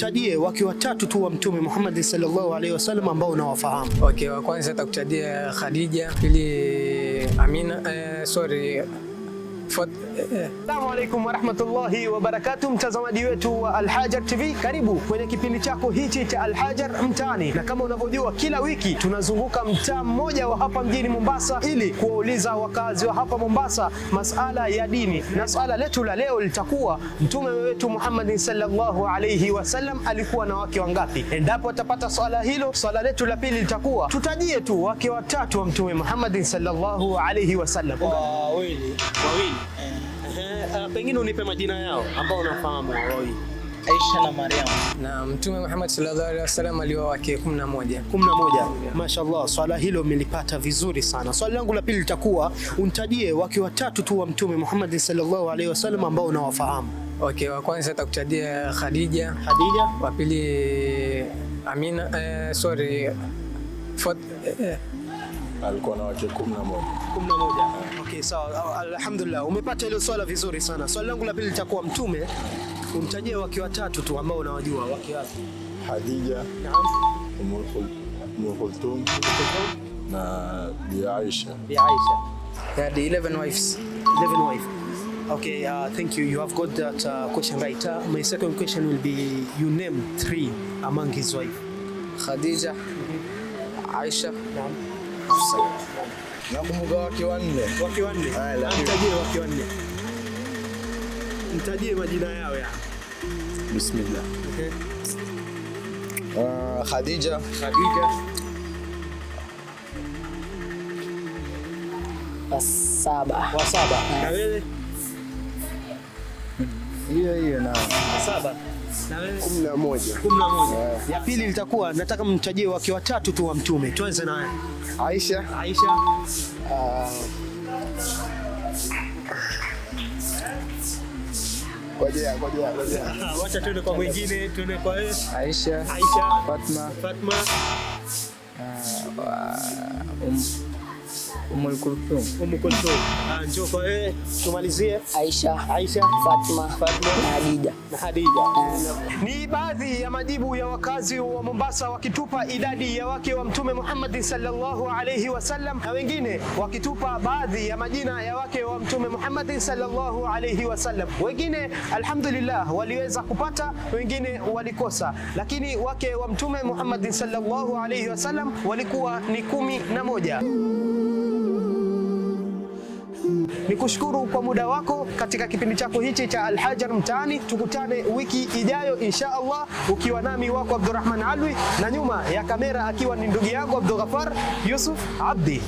Tajie wake watatu tu wa Mtume Muhammad sallallahu alaihi wasallam ambao unawafahamu. Okay, wa kwanza atakutajia Khadija, pili Amina, Assalamu alaikum wa rahmatullahi wa barakatuh, mtazamaji wetu wa Al-Hajar TV, karibu kwenye kipindi chako hichi cha Al-Hajar Mtaani. Na kama unavyojua, kila wiki tunazunguka mtaa mmoja wa hapa mjini Mombasa ili kuwauliza wakazi wa hapa Mombasa masala ya dini, na swala letu la leo litakuwa Mtume wetu Muhammad sallallahu alaihi wasallam alikuwa na wake wangapi? Endapo atapata swala hilo, swala letu la pili litakuwa tutajie tu wake watatu wa Mtume Muhammad sallallahu alaihi wasallam. Wawili. Pengine unipe majina yao ambao unafahamu wao. Aisha na Maryam. Na Mtume Muhammad sallallahu alaihi wasallam alioa wake 11. 11. Mashaallah, swala hilo umelipata vizuri sana. Swali langu la pili litakuwa unitajie wake watatu tu wa Mtume Muhammad sallallahu alaihi wasallam ambao unawafahamu. Okay, wa kwanza atakutajia Khadija. Wa pili Amina, alikuwa na wake 11. 11. Okay, sawa. Alhamdulillah, umepata hilo swala vizuri sana. Swali langu la pili litakuwa Mtume umtajie wake watatu tu ambao unawajua. Wake wapi? Khadija, Umm Kulthum na Bi Aisha. Yeah, the 11 wives. 11 wives. Okay, thank you. You have got that question right. My second question will be, you name 3 among his wife. Khadija, Aisha, Hafsa. Nakumbuka wake wanne. Wake wanne? Mtajie wake wanne. Mtajie majina yao ya. Bismillah. Okay. Khadija. Wasaba. Na wewe? Hiyo na 7. Na wewe? 11. 11. Ya pili litakuwa nataka mtajie wake watatu tu wa Mtume. Tuanze naye. Aisha. Ngoja. Wacha tuende kwa mwingine, tuende kwa wewe. Aisha, Fatma, Umm Kulthum. Njoo kwa wewe, tumalizie. Aisha, Fatma na Khadija. Ni baadhi ya majibu ya wakazi wa Mombasa wakitupa idadi ya wake wa Mtume Muhammad sallallahu alaihi wasallam, na wengine wakitupa baadhi ya majina ya wake wa Mtume Muhammad sallallahu alaihi wasallam. Wengine alhamdulillah waliweza kupata, wengine walikosa, lakini wake wa Mtume Muhammad sallallahu alaihi wasallam walikuwa ni 11. Nikushukuru kwa muda wako katika kipindi chako hichi cha Al-Hajar Mtaani. Tukutane wiki ijayo insha Allah, ukiwa nami wako Abdurrahman Alwi, na nyuma ya kamera akiwa ni ndugu yangu Abdul Ghaffar Yusuf Abdi.